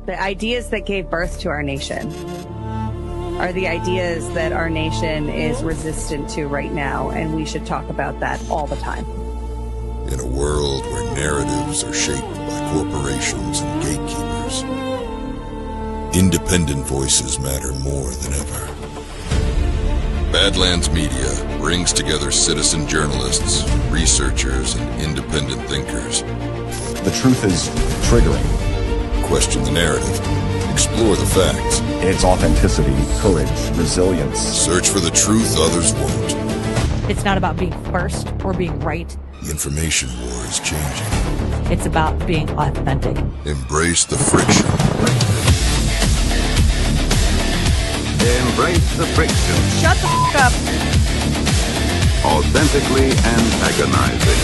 The ideas that gave birth to our nation are the ideas that our nation is resistant to right now, and we should talk about that all the time. In a world where narratives are shaped by corporations and gatekeepers, independent voices matter more than ever. Badlands Media brings together citizen journalists, researchers, and independent thinkers. The truth is triggering. Question the narrative. Explore the facts. It's authenticity, courage, resilience. Search for the truth others won't. It's not about being first or being right. The information war is changing. It's about being authentic. Embrace the friction. Embrace the friction. Shut the f*** up. Authentically antagonizing.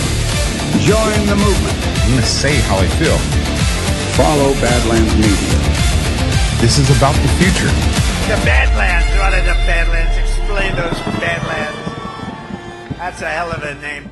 Join the movement. I'm going to say how I feel. Follow Badlands Media. This is about the future. The Badlands. What are the Badlands? Explain those Badlands. That's a hell of a name.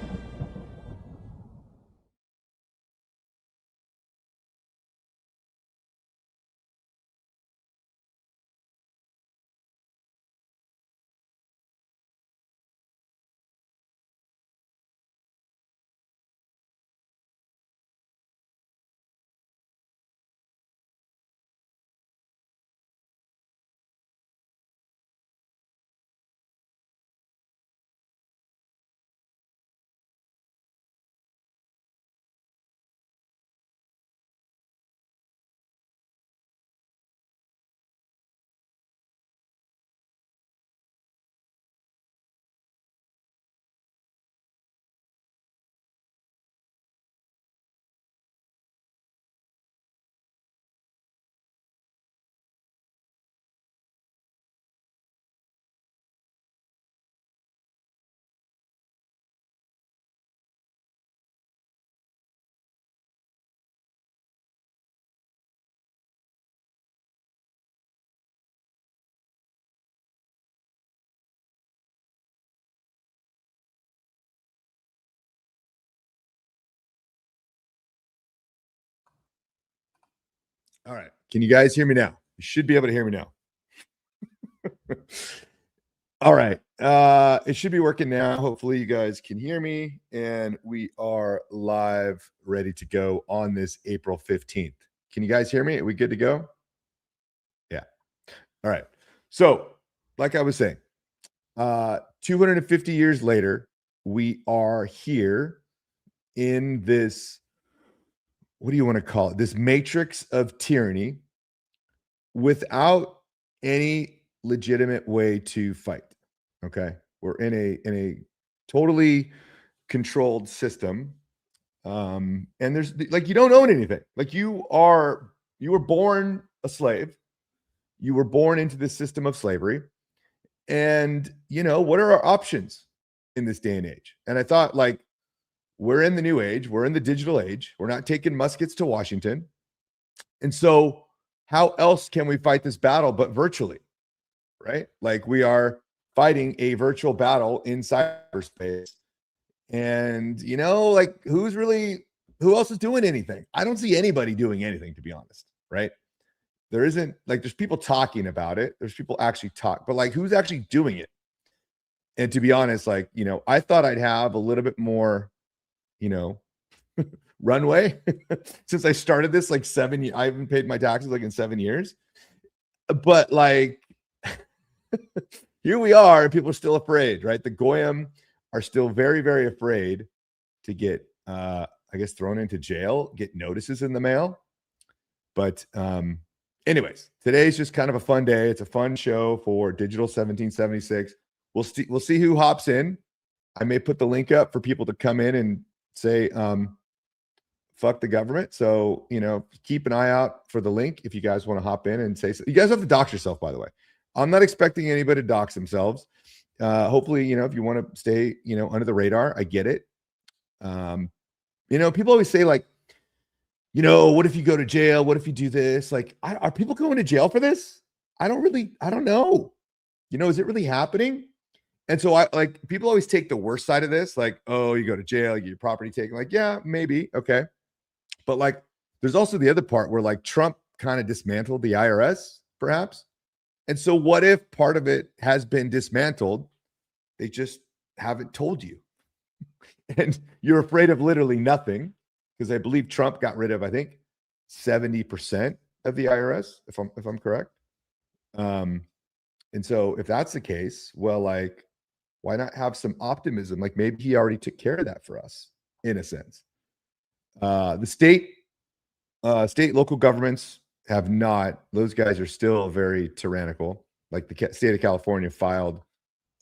All right. Can you guys hear me now? You should be able to hear me now. All right. It should be working now. Hopefully you guys can hear me, and we are live, ready to go on this April 15th. Can you guys hear me? Are we good to go? Yeah. All right. So, like I was saying, 250 years later, we are here in this, what do you want to call it? This matrix of tyranny without any legitimate way to fight. Okay. We're in a totally controlled system. And there's like, you don't own anything. Like you were born a slave. You were born into this system of slavery. And what are our options in this day and age? And I thought, like, we're in the new age. We're in the digital age. We're not taking muskets to Washington. And so how else can we fight this battle but virtually, right? Like we are fighting a virtual battle in cyberspace. And, like who else is doing anything? I don't see anybody doing anything, to be honest, right? There isn't, like, there's people talking about it. There's people actually talk, but like who's actually doing it? And to be honest, like, I thought I'd have a little bit more runway since I started this like 7 years. I haven't paid my taxes like in 7 years, but like here we are, and people are still afraid, right? The Goyim are still very, very afraid to get, I guess, thrown into jail, get notices in the mail. But anyways, today's just kind of a fun day. It's a fun show for Digital 1776. We'll see who hops in. I may put the link up for people to come in and say fuck the government. So keep an eye out for the link if you guys want to hop in and say so. You guys have to dox yourself, by the way. I'm not expecting anybody to dox themselves. Hopefully, if you want to stay under the radar, I get it. People always say, like, what if you go to jail? What if you do this? Like, are people going to jail for this? I don't know. Is it really happening? And so people always take the worst side of this, like, oh, you go to jail, you get your property taken. Like, yeah, maybe. Okay. But like, there's also the other part where like Trump kind of dismantled the IRS, perhaps? And so what if part of it has been dismantled? They just haven't told you. And you're afraid of literally nothing, because I believe Trump got rid of, I think, 70% of the IRS, if I'm correct. And so if that's the case, well, like, why not have some optimism? Like maybe he already took care of that for us in a sense. The state, local governments have not. Those guys are still very tyrannical. Like the state of California filed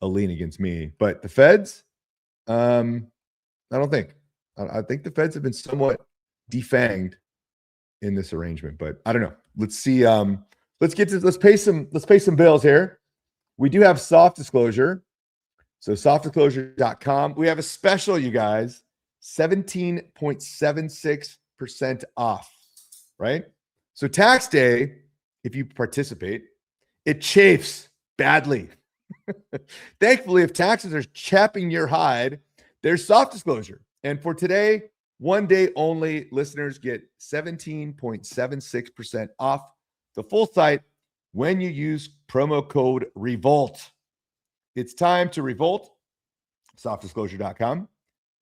a lien against me, but the feds, I don't think. I think the feds have been somewhat defanged in this arrangement, but I don't know. Let's see. Let's pay some bills here. We do have soft disclosure. So softdisclosure.com. We have a special, you guys, 17.76% off, right? So tax day, if you participate, it chafes badly. Thankfully, if taxes are chapping your hide, there's soft disclosure. And for today, one day only, listeners get 17.76% off the full site when you use promo code REVOLT. It's time to revolt. Softdisclosure.com.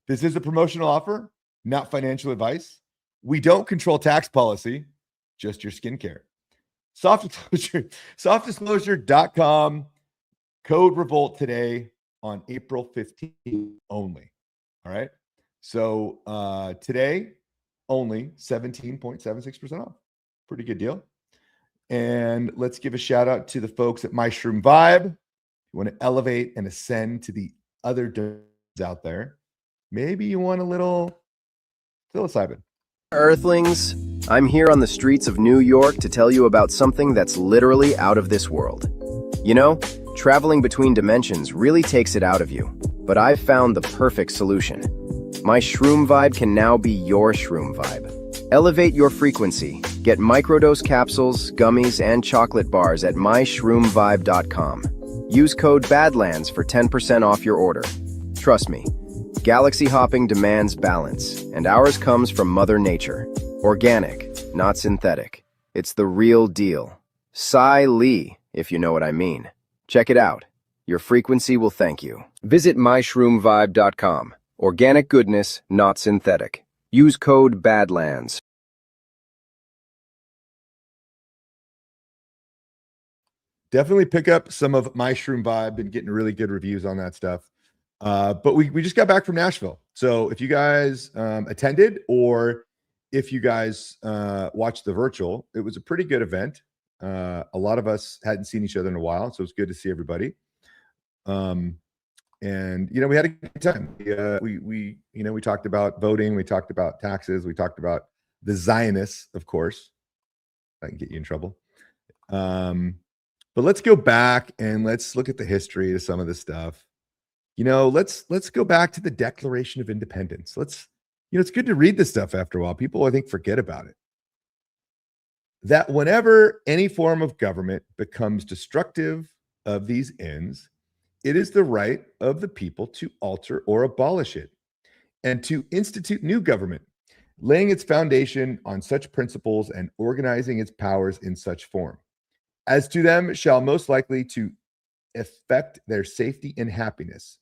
This is a promotional offer, not financial advice. We don't control tax policy, just your skincare. Softdisclosure.com. Code REVOLT today on April 15th only. All right. So today, only 17.76% off. Pretty good deal. And let's give a shout out to the folks at Mushroom Vibe. You want to elevate and ascend to the other domains out there. Maybe you want a little psilocybin. Earthlings, I'm here on the streets of New York to tell you about something that's literally out of this world. You know, traveling between dimensions really takes it out of you, but I've found the perfect solution. My Shroom Vibe can now be your Shroom Vibe. Elevate your frequency. Get microdose capsules, gummies, and chocolate bars at myshroomvibe.com. Use code Badlands for 10% off your order. Trust me, galaxy hopping demands balance, and ours comes from Mother Nature. Organic, not synthetic. It's the real deal. Cy Lee, if you know what I mean. Check it out. Your frequency will thank you. Visit myshroomvibe.com. Organic goodness, not synthetic. Use code Badlands. Definitely pick up some of Mushroom Vibe. Been getting really good reviews on that stuff. But we just got back from Nashville. So if you guys attended, or if you guys watched the virtual, it was a pretty good event. A lot of us hadn't seen each other in a while, so it's good to see everybody. And you know, we had a good time. We talked about voting, we talked about taxes, we talked about the Zionists, of course. I can get you in trouble. But let's go back and let's look at the history of some of this stuff. You know, let's go back to the Declaration of Independence. It's good to read this stuff after a while. People, I think, forget about it. That whenever any form of government becomes destructive of these ends, it is the right of the people to alter or abolish it, and to institute new government, laying its foundation on such principles and organizing its powers in such form as to them shall most likely to affect their safety and happiness.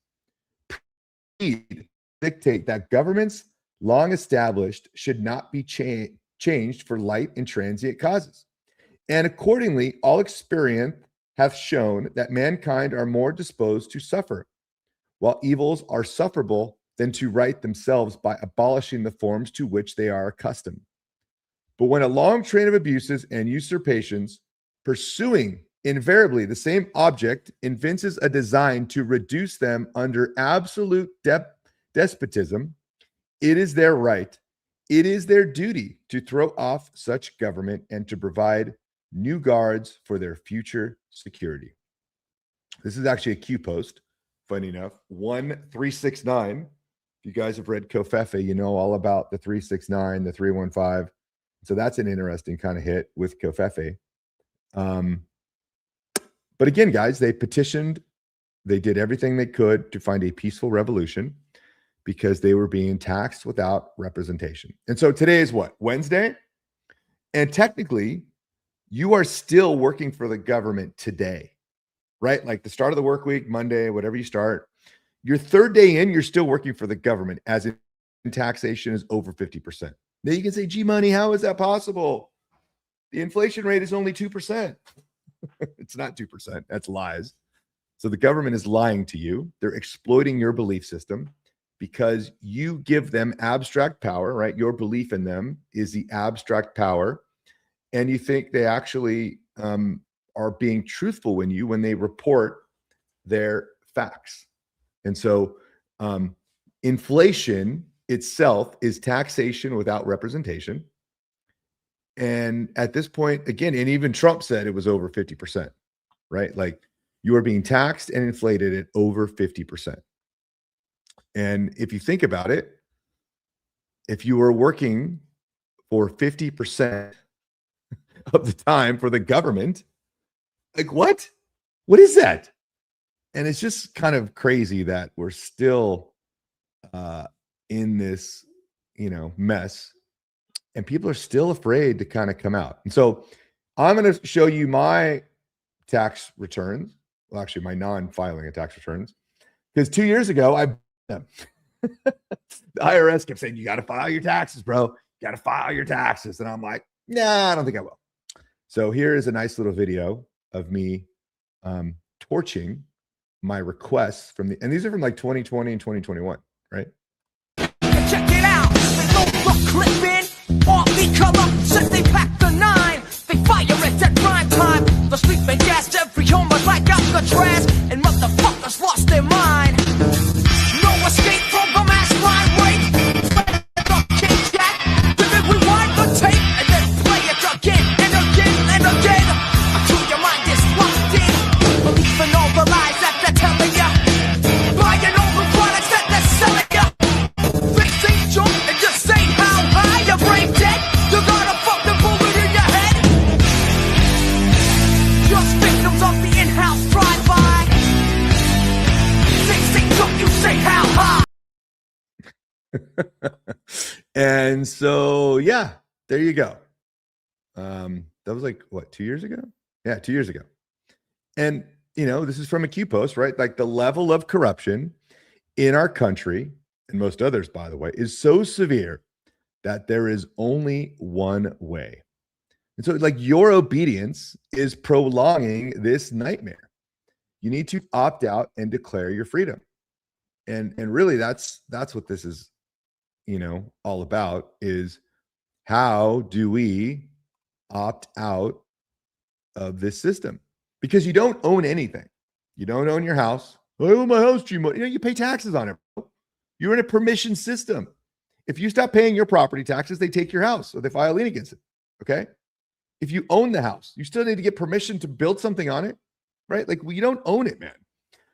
Dictate that governments long established should not be changed for light and transient causes. And accordingly, all experience hath shown that mankind are more disposed to suffer, while evils are sufferable, than to right themselves by abolishing the forms to which they are accustomed. But when a long train of abuses and usurpations, pursuing invariably the same object, evinces a design to reduce them under absolute despotism, it is their right, it is their duty to throw off such government and to provide new guards for their future security. This is actually a Q post, funny enough, 1369. If you guys have read Covfefe, you know all about the 369, the 315. So that's an interesting kind of hit with Covfefe. But again, guys, they petitioned, they did everything they could to find a peaceful revolution because they were being taxed without representation. And so today is what? Wednesday? And technically, you are still working for the government today, right? Like the start of the work week, Monday, whatever you start, your third day in, you're still working for the government, as in taxation is over 50%. Now you can say, GMoney, how is that possible? The inflation rate is only 2%. It's not 2%. That's lies. So the government is lying to you. They're exploiting your belief system because you give them abstract power, right? Your belief in them is the abstract power. And you think they actually are being truthful when they report their facts. And so inflation itself is taxation without representation. And at this point, again, and even Trump said it was over 50%, right? Like you are being taxed and inflated at over 50%. And if you think about it, if you were working for 50% of the time for the government, like what is that? And it's just kind of crazy that we're still in this, mess, and people are still afraid to kind of come out. And so I'm going to show you my tax returns. Well, actually, my non-filing of tax returns, because 2 years ago, the IRS kept saying, you got to file your taxes, bro. You got to file your taxes. And I'm like, nah, I don't think I will. So here is a nice little video of me torching my requests and these are from like 2020 and 2021, right? Check it out. They load the clip in, all the color, said they pack the 9. They fire it at prime time. The sleeping gas every home was like Alcatraz, and motherfuckers lost their mind. No escape from the mass line rate. The King Jack, then rewind the tape and then play it again and again and again until your mind is locked in, believing all the lies that they're telling ya, buying all the products that they're selling ya. Fixing junk and just saying how high your brain dead. You got a fucking bullet in your head. Just victims of the in-house drive-by. Fixing junk, you say how high. And so, yeah, there you go. That was like, what, 2 years ago? Yeah, 2 years ago. And, this is from a Q post, right? Like the level of corruption in our country, and most others, by the way, is so severe that there is only one way. And so, like, your obedience is prolonging this nightmare. You need to opt out and declare your freedom. And really, that's what this is, all about, is how do we opt out of this system? Because you don't own anything. You don't own your house. I own my house, GMoney. You pay taxes on it, bro. You're in a permission system. If you stop paying your property taxes, they take your house or they file a lien against it. Okay. If you own the house, you still need to get permission to build something on it, right? Like, you don't own it, man.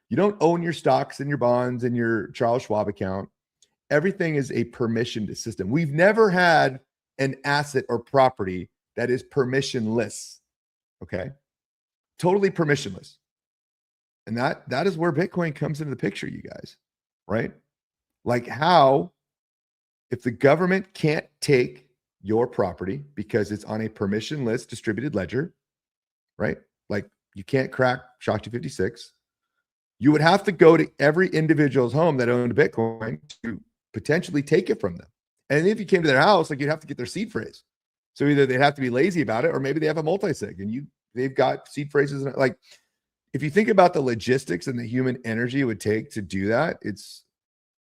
You don't own your stocks and your bonds and your Charles Schwab account. Everything is a permissioned system. We've never had an asset or property that is permissionless. Okay. Totally permissionless. And that is where Bitcoin comes into the picture, you guys, right? Like, how, if the government can't take your property because it's on a permissionless distributed ledger, right? Like, you can't crack SHA-256. You would have to go to every individual's home that owned Bitcoin to potentially take it from them. And if you came to their house, like, you'd have to get their seed phrase. So either they'd have to be lazy about it, or maybe they have a multi-sig and they've got seed phrases. And, like, if you think about the logistics and the human energy it would take to do that, it's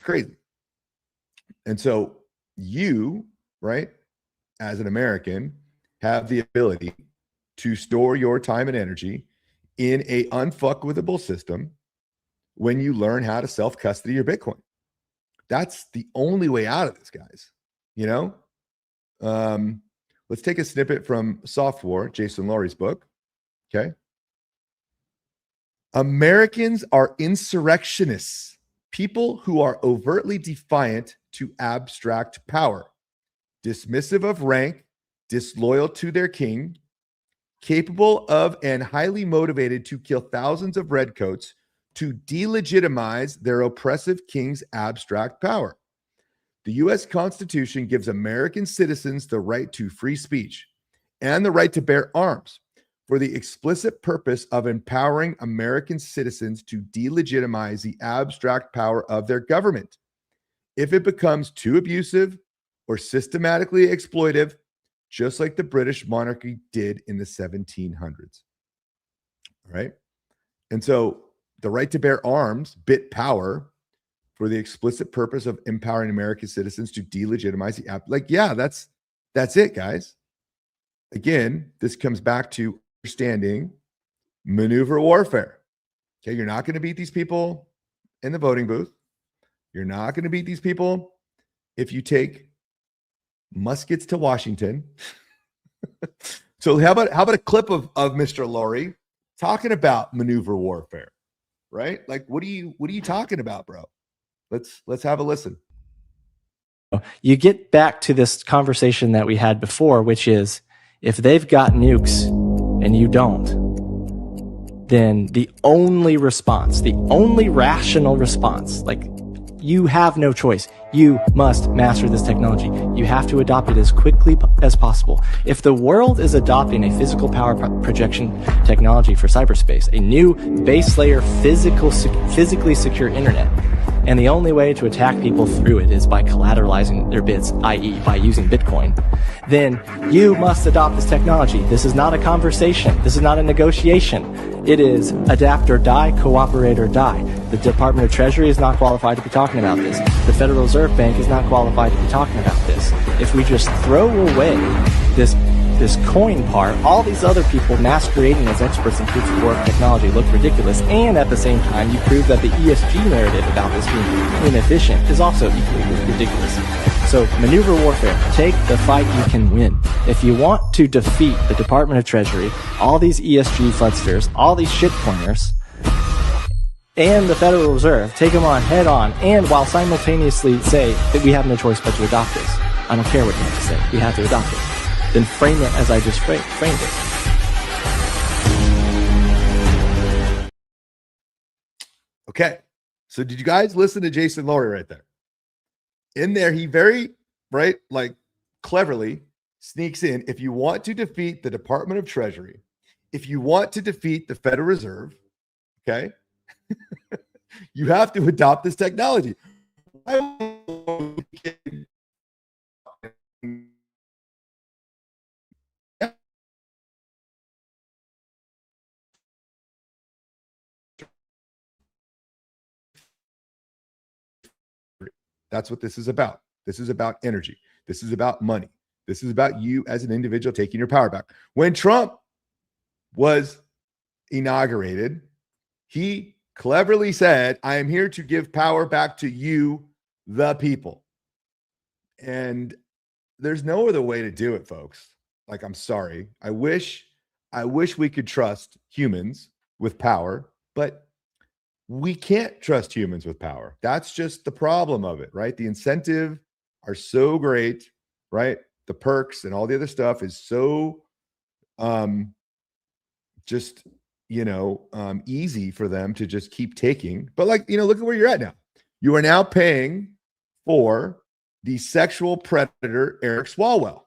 crazy. And so you, right, as an American, have the ability to store your time and energy in a unfuckwithable system when you learn how to self-custody your Bitcoin. That's the only way out of this, guys. Let's take a snippet from Soft War, Jason Lowry's book. Okay. Americans are insurrectionists, people who are overtly defiant to abstract power, dismissive of rank, disloyal to their king, capable of and highly motivated to kill thousands of redcoats to delegitimize their oppressive king's abstract power. The U.S. Constitution gives American citizens the right to free speech, and the right to bear arms for the explicit purpose of empowering American citizens to delegitimize the abstract power of their government. If it becomes too abusive or systematically exploitive, just like the British monarchy did in the 1700s. All right. And so the right to bear arms bit power for the explicit purpose of empowering American citizens to delegitimize the app. Like, yeah, that's it, guys. Again, this comes back to understanding maneuver warfare. Okay, you're not going to beat these people in the voting booth. You're not going to beat these people if you take muskets to Washington. So how about a clip of Mr. Laurie talking about maneuver warfare, right? Like, what are you talking about, bro? Let's have a listen. You get back to this conversation that we had before, which is if they've got nukes and you don't, then the only response, the only rational response, like you have no choice. You must master this technology. You have to adopt it as quickly as possible. If the world is adopting a physical power projection technology for cyberspace, a new base layer physically secure internet, and the only way to attack people through it is by collateralizing their bits, i.e. by using Bitcoin, then you must adopt this technology. This is not a conversation. This is not a negotiation. It is adapt or die, cooperate or die. The Department of Treasury is not qualified to be talking about this. The Federal Reserve Bank is not qualified to be talking about this. If we just throw away this coin part, all these other people masquerading as experts in proof of work technology look ridiculous, and at the same time, you prove that the ESG narrative about this being inefficient is also equally ridiculous. So, maneuver warfare, take the fight you can win. If you want to defeat the Department of Treasury, all these ESG fraudsters, all these shitcoiners, and the Federal Reserve, take them on head on, and while simultaneously say that we have no choice but to adopt this. I don't care what you have to say. We have to adopt it. Then frame it as I just framed it. Okay. So did you guys listen to Jason Laurie right there? In there, he very, right, like cleverly sneaks in. If you want to defeat the Department of Treasury, if you want to defeat the Federal Reserve, okay, you have to adopt this technology. That's what this is about. This is about energy. This is about money. This is about you as an individual taking your power back. When Trump was inaugurated, he cleverly said, I am here to give power back to you, the people. And there's no other way to do it, folks. Like, I'm sorry. I wish we could trust humans with power, but we can't trust humans with power. That's just the problem of it, right? The incentive are so great, right? The perks and all the other stuff is so just, easy for them to just keep taking. But look at where you're at now. You are now paying for the sexual predator, Eric Swalwell.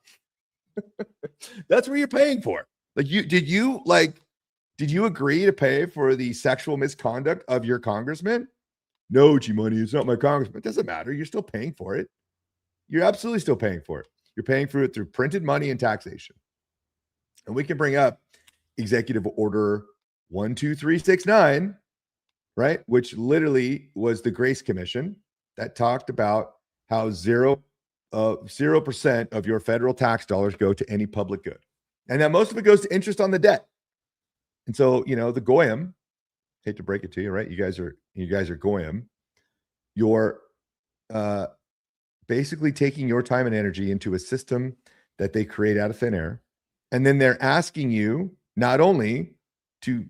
That's where you're paying for. Did you agree to pay for the sexual misconduct of your congressman? No, GMoney, it's not my congressman. It doesn't matter. You're still paying for it. You're absolutely still paying for it. You're paying for it through printed money and taxation. And we can bring up Executive Order 12369, right? Which literally was the Grace Commission that talked about how 0% of your federal tax dollars go to any public good. And that most of it goes to interest on the debt. And so, the Goyim, hate to break it to you, right? You guys are Goyim. You're basically taking your time and energy into a system that they create out of thin air. And then they're asking you not only to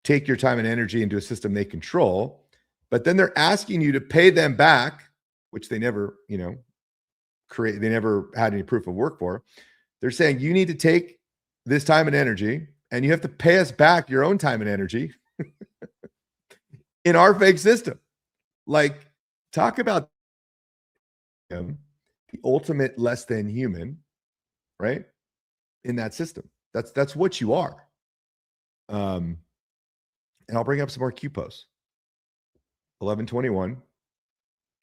take your time and energy into a system they control, but then they're asking you to pay them back, which they never, they never had any proof of work for. They're saying you need to take this time and energy, and you have to pay us back your own time and energy in our fake system. Talk about the ultimate less than human, right? in that system. That's what you are. And I'll bring up some more Q posts. 1121,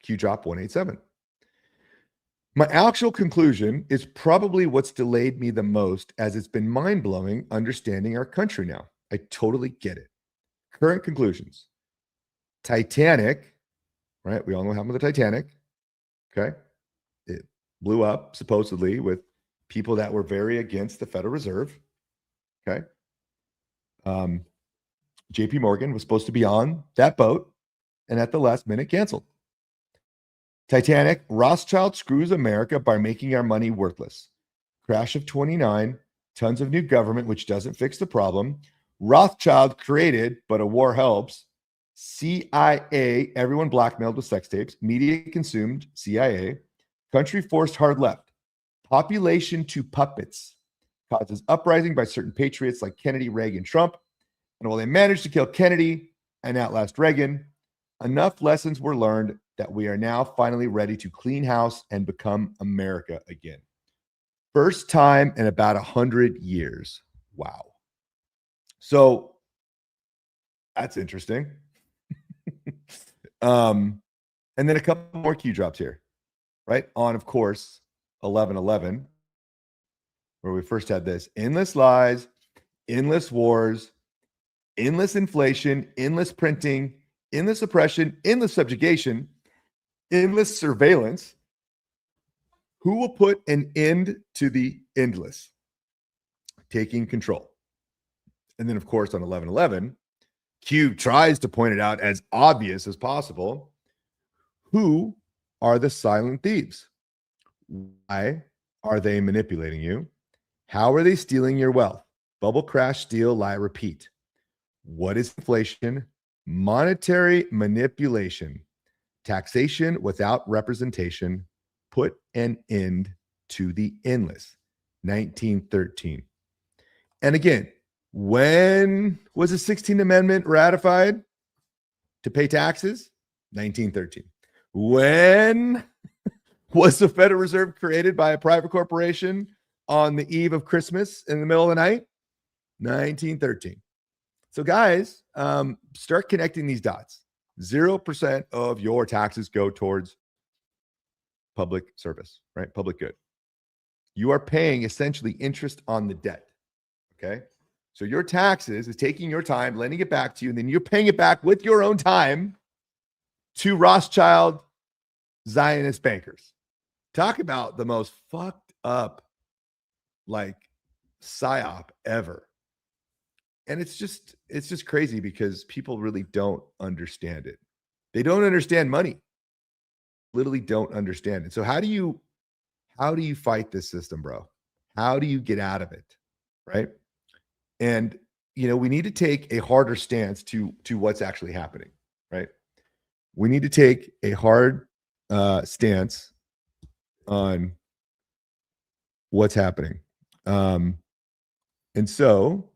Q drop 187. My actual conclusion is probably what's delayed me the most, as it's been mind-blowing understanding our country now. I totally get it. Current conclusions. Titanic, right? We all know what happened with the Titanic. Okay. It blew up supposedly with people that were very against the Federal Reserve. Okay. JP Morgan was supposed to be on that boat and at the last minute canceled. Titanic, Rothschild screws America by making our money worthless. Crash of 29, tons of new government, which doesn't fix the problem. Rothschild created, but a war helps. CIA, everyone blackmailed with sex tapes. Media consumed, CIA. Country forced hard left. Population to puppets. Causes uprising by certain patriots like Kennedy, Reagan, Trump. And while they managed to kill Kennedy and outlast Reagan, enough lessons were learned that we are now finally ready to clean house and become America again. First time in about 100 years. Wow. So that's interesting. And then a couple more Q drops here, right? On, of course, 11/11, where we first had this: endless lies, endless wars, endless inflation, endless printing, endless oppression, endless subjugation, endless surveillance. Who will put an end to the endless? Taking control. And then, of course, on 11/11, Q tries to point it out as obvious as possible. Who are the silent thieves? Why are they manipulating you? How are they stealing your wealth? Bubble crash, steal, lie, repeat. What is inflation? Monetary manipulation. Taxation without representation. Put an end to the endless. 1913. And again, when was the 16th Amendment ratified to pay taxes? 1913. When was the Federal Reserve created by a private corporation on the eve of Christmas in the middle of the night? 1913. So guys, start connecting these dots. 0% of your taxes go towards public service, right? Public good. You are paying essentially interest on the debt, okay? So your taxes is taking your time, lending it back to you, and then you're paying it back with your own time to Rothschild Zionist bankers. Talk about the most fucked up, like, psyop ever. And it's just crazy because people really don't understand it. They don't understand money. Literally don't understand it. So how do you fight this system, bro? How do you get out of it? Right? And we need to take a harder stance to what's actually happening, right? We need to take a hard stance on what's happening. And so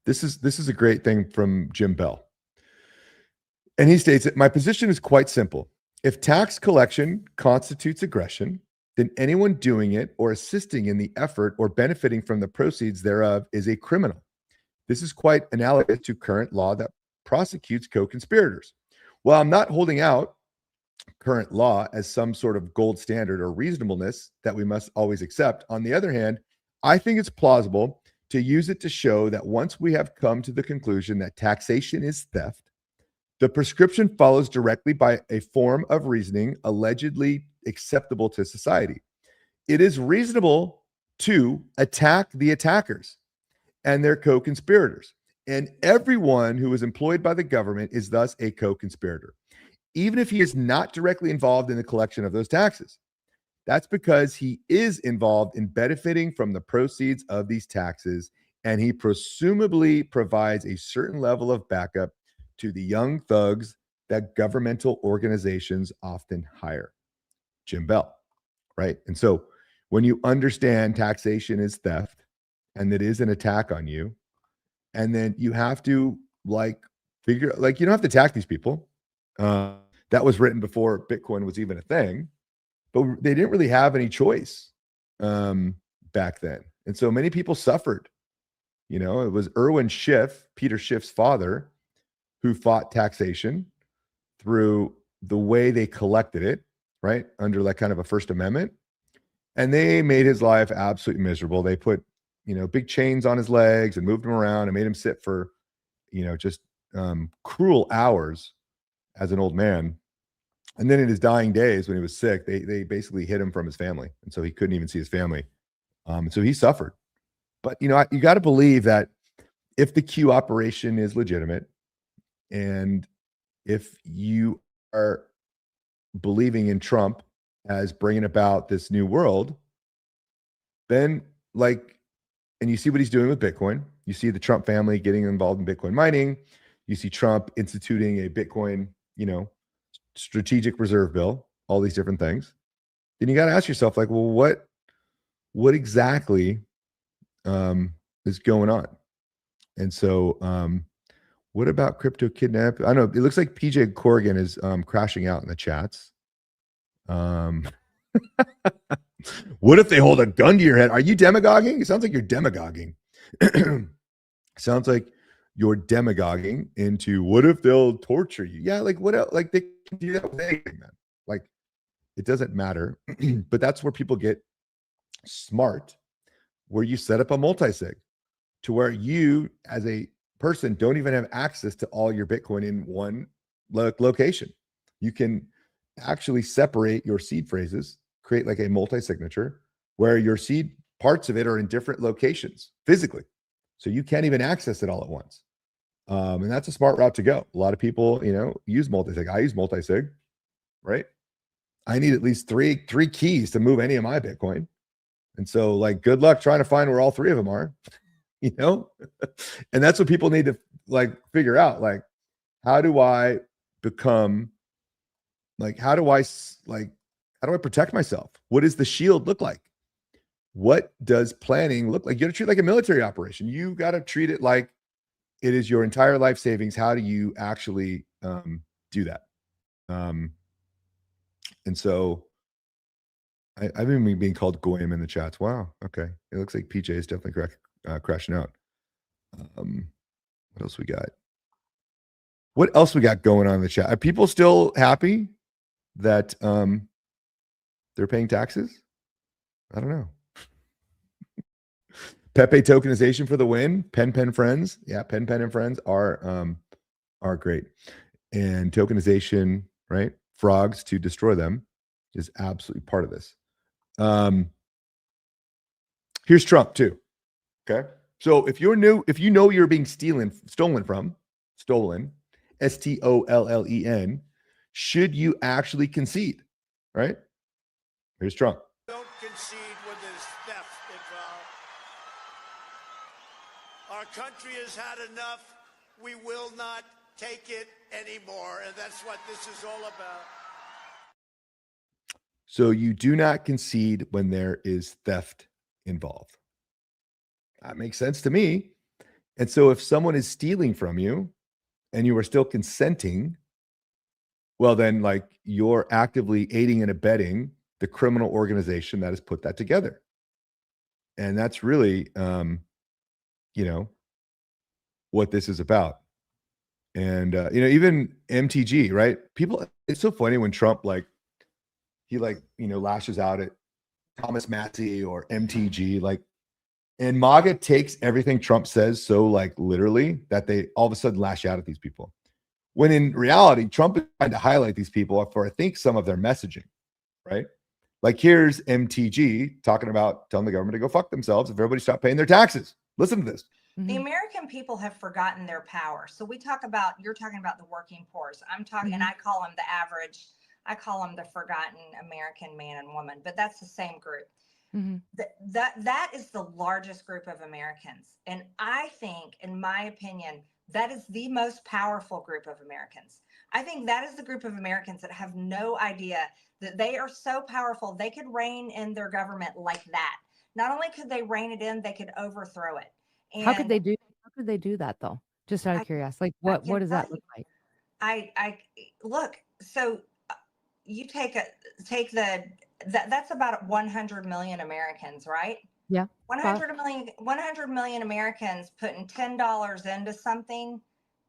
this is a great thing from Jim Bell. And he states that my position is quite simple. If tax collection constitutes aggression, then anyone doing it or assisting in the effort or benefiting from the proceeds thereof is a criminal. This is quite analogous to current law that prosecutes co-conspirators. While I'm not holding out current law as some sort of gold standard or reasonableness that we must always accept, on the other hand, I think it's plausible to use it to show that once we have come to the conclusion that taxation is theft, the prescription follows directly by a form of reasoning allegedly acceptable to society. It is reasonable to attack the attackers and their co-conspirators. And everyone who is employed by the government is thus a co-conspirator, even if he is not directly involved in the collection of those taxes. That's because he is involved in benefiting from the proceeds of these taxes, and he presumably provides a certain level of backup to the young thugs that governmental organizations often hire. Jim Bell, right? And so when you understand taxation is theft and it is an attack on you, and then you have to figure, you don't have to attack these people. That was written before Bitcoin was even a thing, but they didn't really have any choice back then. And so many people suffered. You know, it was Erwin Schiff, Peter Schiff's father, who fought taxation through the way they collected it, right? Under like kind of a First Amendment. And they made his life absolutely miserable. They put, you know, big chains on his legs and moved him around and made him sit for, you know, just cruel hours as an old man. And then in his dying days, when he was sick, they basically hid him from his family. And so he couldn't even see his family. So he suffered. But, you know, you got to believe that if the Q operation is legitimate, and if you are believing in Trump as bringing about this new world, then like, and you see what he's doing with Bitcoin, you see the Trump family getting involved in Bitcoin mining, you see Trump instituting a Bitcoin, you know, strategic reserve bill, all these different things, then you got to ask yourself, like, well, what exactly is going on? And so what about crypto kidnap? I don't know. It looks like PJ Corrigan is crashing out in the chats. What if they hold a gun to your head? Are you demagoguing? It sounds like you're demagoguing. Sounds like you're demagoguing into what if they'll torture you? Yeah, like what else? Like they can do that with anything, man. Like it doesn't matter. But that's where people get smart, where you set up a multi-sig to where you as a person don't even have access to all your Bitcoin in one location. You can actually separate your seed phrases, create like a multi-signature where your seed parts of it are in different locations physically. So you can't even access it all at once. And that's a smart route to go. A lot of people, you know, use multi-sig. I use multi-sig, right? I need at least three keys to move any of my Bitcoin. And so like, good luck trying to find where all three of them are, you know? And that's what people need to like figure out. Like, how do I become like, how do I protect myself? What does the shield look like? What does planning look like? You got to treat it like a military operation. You got to treat it like it is your entire life savings. How do you actually do that? And so I've been being called Goyim in the chats. Wow. Okay. It looks like PJ is definitely crashing out. What else we got? What else we got going on in the chat? Are people still happy that they're paying taxes? I don't know. Pepe tokenization for the win. Pen friends. Yeah, Pen and friends are great. And tokenization, right? Frogs to destroy them is absolutely part of this. Here's Trump too. Okay. So if you know you're being stolen, STOLLEN, should you actually concede? Right? Here's Trump. Don't concede when there's theft involved. Our country has had enough. We will not take it anymore. And that's what this is all about. So you do not concede when there is theft involved. That makes sense to me. And so if someone is stealing from you and you are still consenting, well, then like you're actively aiding and abetting the criminal organization that has put that together. And that's really, you know, what this is about. And, you know, even MTG, right? People, it's so funny when Trump, like, he like, you know, lashes out at Thomas Massey or MTG, like, and MAGA takes everything Trump says so like literally that they all of a sudden lash out at these people. When in reality, Trump is trying to highlight these people for, I think, some of their messaging, right? Like here's MTG talking about telling the government to go fuck themselves if everybody stopped paying their taxes. Listen to this. The American people have forgotten their power. So you're talking about the working poor. I'm talking, and I call them the average, I call them the forgotten American man and woman, but that's the same group. That is the largest group of Americans. And I think, in my opinion, that is the most powerful group of Americans. I think that is the group of Americans that have no idea that they are so powerful. They could rein in their government like that. Not only could they rein it in, they could overthrow it. And how could they do that though? Just out of curiosity, like what does that look like? I look, so you take the That's about 100 million Americans, right? Yeah. 100 million Americans putting $10 into something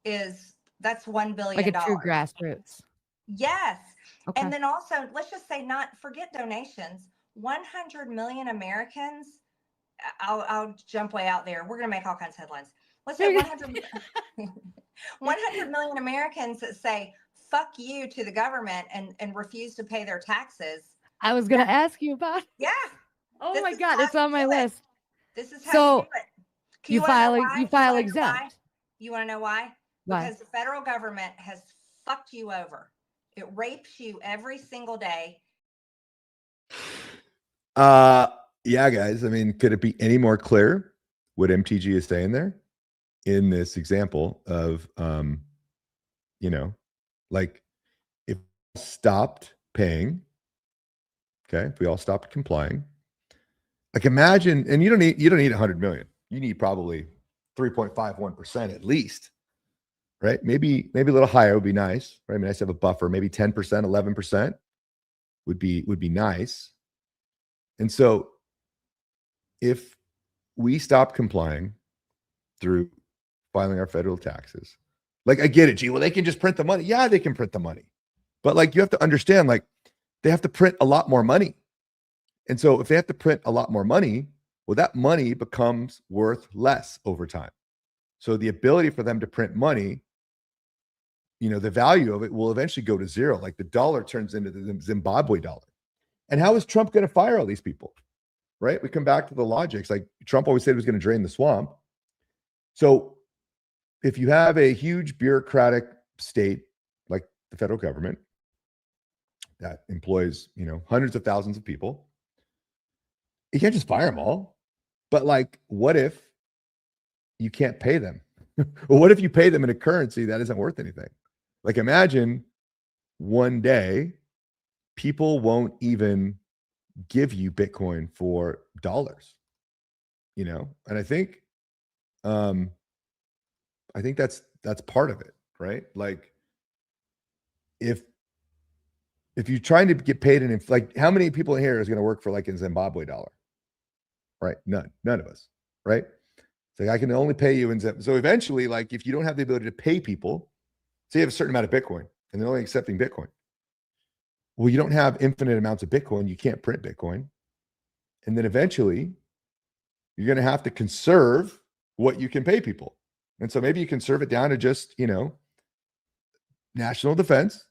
that's $1 billion. Like a true grassroots. Yes. Okay. And then also, let's just say, not forget donations. 100 million Americans. I'll jump way out there. We're going to make all kinds of headlines. Let's say 100 million Americans that say fuck you to the government and refuse to pay their taxes. I was going to ask you about. Yeah. Oh my God, it's on my list. This is how you do it. You file exempt. You want to know why? Why? Because the federal government has fucked you over. It rapes you every single day. Yeah, guys. I mean, could it be any more clear what MTG is saying there in this example of, like if we stopped paying, okay, if we all stopped complying, like imagine, and you don't need 100 million. You need probably 3.51% at least, right? Maybe a little higher would be nice, right? I mean, nice to have a buffer. Maybe 10%, 11% would be nice. And so if we stop complying through filing our federal taxes, like I get it, gee, well, they can just print the money. Yeah, they can print the money. But like you have to understand, like they have to print a lot more money. And so if they have to print a lot more money, well, that money becomes worth less over time. So the ability for them to print money, the value of it will eventually go to zero. Like the dollar turns into the Zimbabwe dollar. And how is Trump going to fire all these people? Right? We come back to the logics. Like Trump always said he was going to drain the swamp. So if you have a huge bureaucratic state like the federal government that employs, hundreds of thousands of people, you can't just fire them all. But like, what if you can't pay them? Well, what if you pay them in a currency that isn't worth anything? Like imagine one day people won't even give you Bitcoin for dollars, and I think that's part of it, right? Like if you're trying to get paid in, like how many people in here is going to work for like a Zimbabwe dollar? Right? None of us, right? It's like I can only pay you in Zimbabwe. So eventually, like if you don't have the ability to pay people, say you have a certain amount of Bitcoin and they're only accepting Bitcoin. Well, you don't have infinite amounts of Bitcoin. You can't print Bitcoin. And then eventually you're going to have to conserve what you can pay people. And so maybe you conserve it down to just, national defense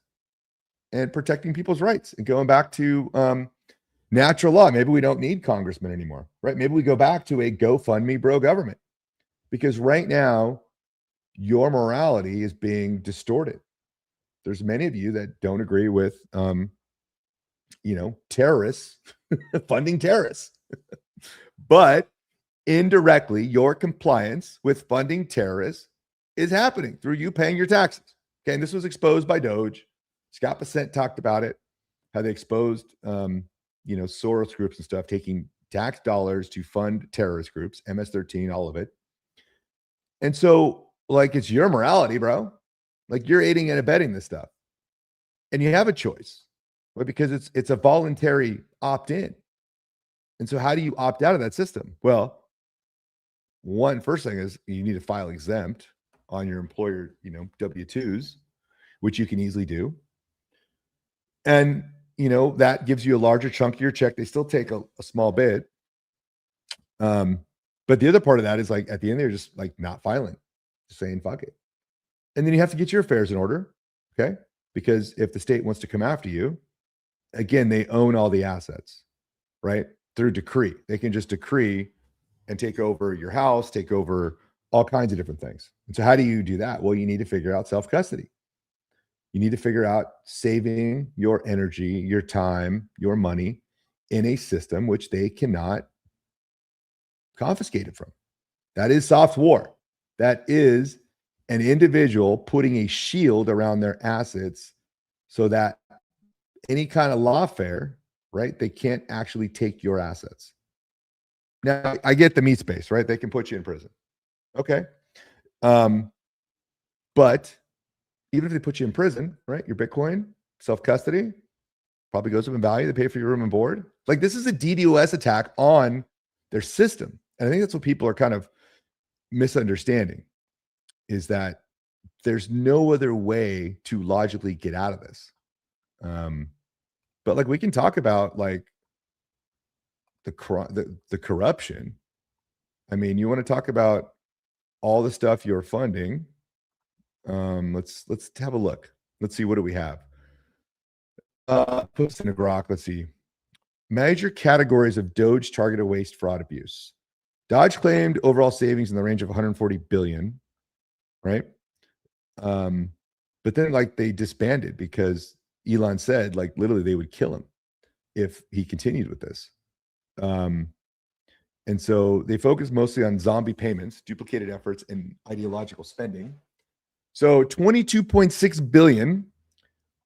and protecting people's rights and going back to natural law. Maybe we don't need congressmen anymore, right? Maybe we go back to a GoFundMe bro government, because right now your morality is being distorted. There's many of you that don't agree with, terrorists funding terrorists, but indirectly your compliance with funding terrorists is happening through you paying your taxes. Okay. And this was exposed by Doge. Scott Bessent talked about it, how they exposed, Soros groups and stuff, taking tax dollars to fund terrorist groups, MS-13, all of it. And so like, it's your morality, bro. Like you're aiding and abetting this stuff, and you have a choice, right? Because it's a voluntary opt-in. And so how do you opt out of that system? Well, first thing is you need to file exempt on your employer, W-2s, which you can easily do. And, that gives you a larger chunk of your check. They still take a small bit. But the other part of that is like at the end, they're just like not filing, just saying, fuck it. And then you have to get your affairs in order. Okay. Because if the state wants to come after you, again, they own all the assets, right? Through decree. They can just decree and take over your house, take over all kinds of different things. And so how do you do that? Well, you need to figure out self-custody. You need to figure out saving your energy, your time, your money in a system which they cannot confiscate it from. That is soft war. That is an individual putting a shield around their assets so that any kind of lawfare, right, they can't actually take your assets. Now, I get the meat space, right? They can put you in prison. Okay. But even if they put you in prison, right, your Bitcoin, self-custody, probably goes up in value. They pay for your room and board. Like, this is a DDoS attack on their system. And I think that's what people are kind of misunderstanding, is that there's no other way to logically get out of this. But like, we can talk about like the corruption. I mean, you want to talk about all the stuff you're funding. Let's have a look. Let's see, what do we have? Put this in a grok. Let's see. Major categories of Doge targeted waste, fraud, abuse. Dodge claimed overall savings in the range of 140 billion, right? But then like they disbanded because Elon said like literally they would kill him if he continued with this. And so they focused mostly on zombie payments, duplicated efforts, and ideological spending. So 22.6 billion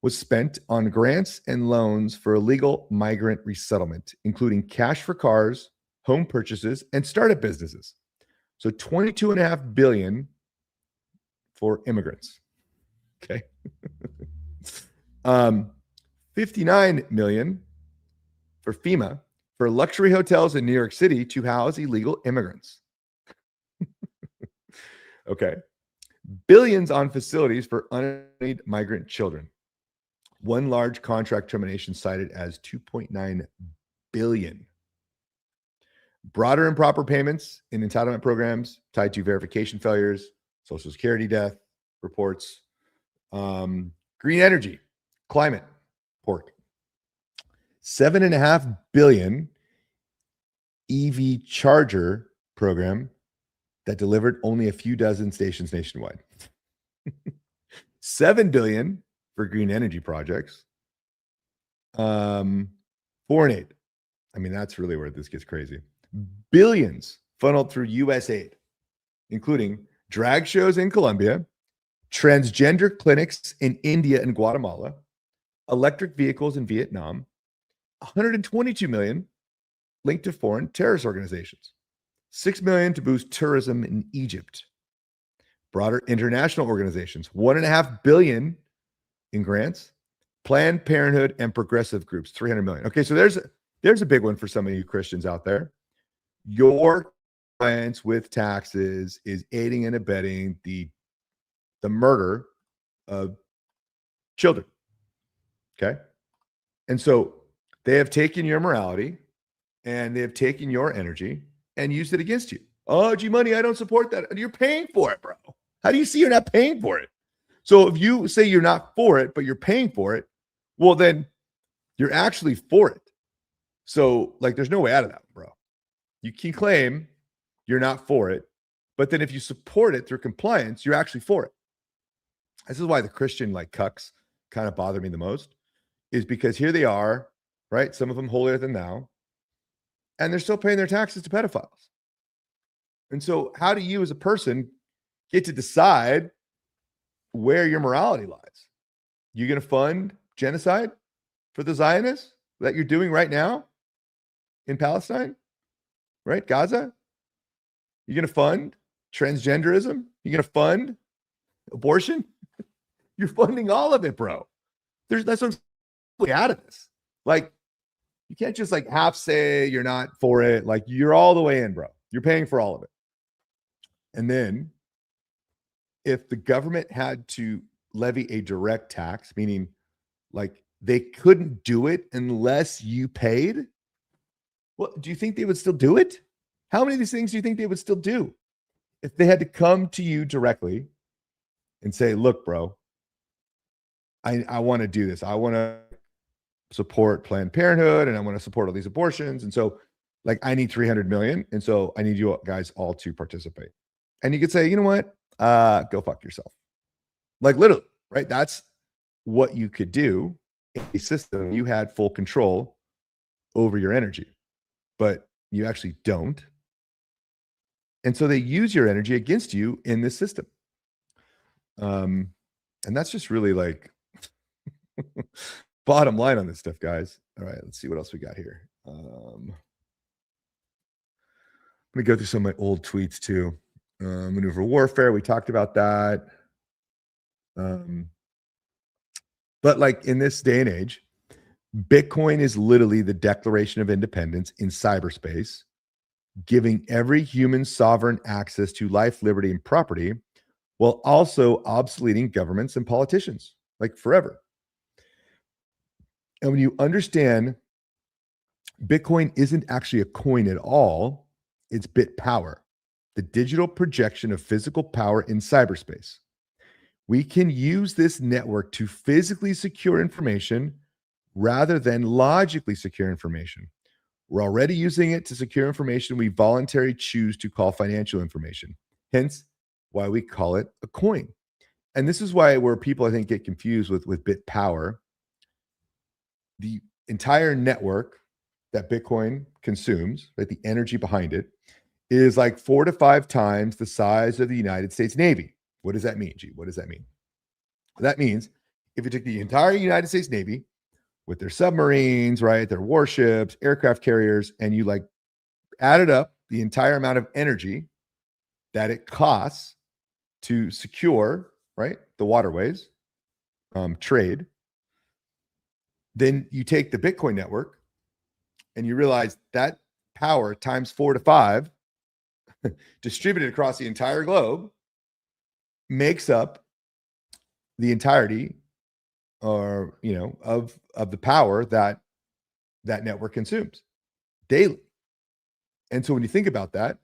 was spent on grants and loans for illegal migrant resettlement, including cash for cars, home purchases, and startup businesses. So 22.5 billion for immigrants. Okay. 59 million for FEMA for luxury hotels in New York City to house illegal immigrants. Okay. Billions on facilities for unaccompanied migrant children. One large contract termination cited as 2.9 billion. Broader improper payments in entitlement programs tied to verification failures, Social Security death reports, green energy, climate, pork. 7.5 billion EV charger program that delivered only a few dozen stations nationwide. 7 billion for green energy projects. 4 and 8. I mean, that's really where this gets crazy. Billions funneled through US aid, including drag shows in Colombia, transgender clinics in India and Guatemala, electric vehicles in Vietnam, 122 million linked to foreign terrorist organizations, 6 million to boost tourism in Egypt. Broader international organizations, 1.5 billion in grants, Planned Parenthood and progressive groups, 300 million. Okay, so there's a big one for some of you Christians out there. Your compliance with taxes is aiding and abetting the murder of children. Okay. And so they have taken your morality and they have taken your energy and used it against you. Oh, GMoney, I don't support that. And you're paying for it, bro. How do you see you're not paying for it? So if you say you're not for it, but you're paying for it, well, then you're actually for it. So like, there's no way out of that, bro. You can claim you're not for it, but then if you support it through compliance, you're actually for it. This is why the Christian like cucks kind of bother me the most, is because here they are, right? Some of them holier than thou, and they're still paying their taxes to pedophiles. And so how do you as a person get to decide where your morality lies? You going to fund genocide for the Zionists that you're doing right now in Palestine, right? Gaza? You're going to fund transgenderism? You're going to fund abortion? You're funding all of it, bro. That's what's way out of this. Like, you can't just like half say you're not for it. Like, you're all the way in, bro. You're paying for all of it. And then if the government had to levy a direct tax, meaning like they couldn't do it unless you paid, well, do you think they would still do it? How many of these things do you think they would still do if they had to come to you directly and say, look, bro, I want to do this. I want to support Planned Parenthood and I want to support all these abortions. And so like, I need 300 million. And so I need you guys all to participate. And you could say, you know what? Go fuck yourself. Like literally, right? That's what you could do in a system. You had full control over your energy, but you actually don't. And so they use your energy against you in this system. And that's just really like bottom line on this stuff, guys. All right, let's see what else we got here. Let me go through some of my old tweets too. Maneuver warfare, we talked about that. But like in this day and age, Bitcoin is literally the Declaration of Independence in cyberspace, giving every human sovereign access to life, liberty, and property, while also obsoleting governments and politicians, like forever. And when you understand Bitcoin isn't actually a coin at all, it's bit power, the digital projection of physical power in cyberspace. We can use this network to physically secure information rather than logically secure information. We're already using it to secure information we voluntarily choose to call financial information, hence why we call it a coin. And this is where people, I think, get confused with bit power. The entire network that Bitcoin consumes, right, the energy behind it, is like 4 to 5 times the size of the United States Navy. What does that mean, G? What does that mean? That means if you took the entire United States Navy with their submarines, right, their warships, aircraft carriers, and you like added up the entire amount of energy that it costs to secure, right, the waterways, trade, then you take the Bitcoin network and you realize that power times 4 to 5 distributed across the entire globe makes up the entirety or of the power that network consumes daily. And so when you think about that,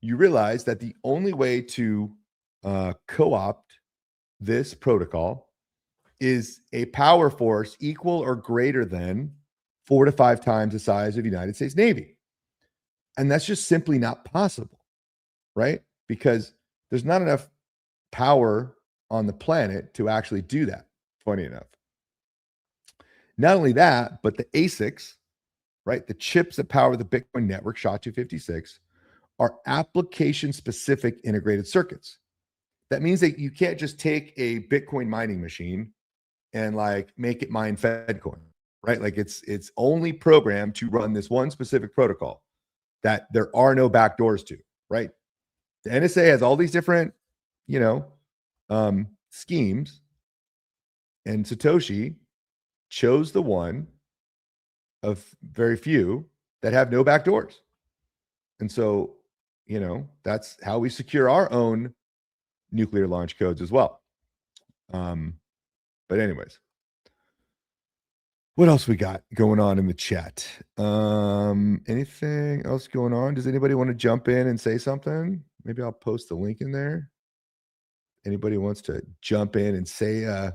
you realize that the only way to co-opt this protocol is a power force equal or greater than 4 to 5 times the size of the United States Navy. And that's just simply not possible, right? Because there's not enough power on the planet to actually do that, funny enough. Not only that, but the ASICs, right, the chips that power the Bitcoin network, SHA-256, are application-specific integrated circuits. That means that you can't just take a Bitcoin mining machine and like make it mine Fedcoin, right? Like it's only programmed to run this one specific protocol that there are no backdoors to, right? The NSA has all these different, schemes, and Satoshi chose the one of very few that have no backdoors. And so, that's how we secure our own nuclear launch codes as well. But anyways, what else we got going on in the chat? Anything else going on? Does anybody want to jump in and say something? Maybe I'll post the link in there. Anybody wants to jump in and say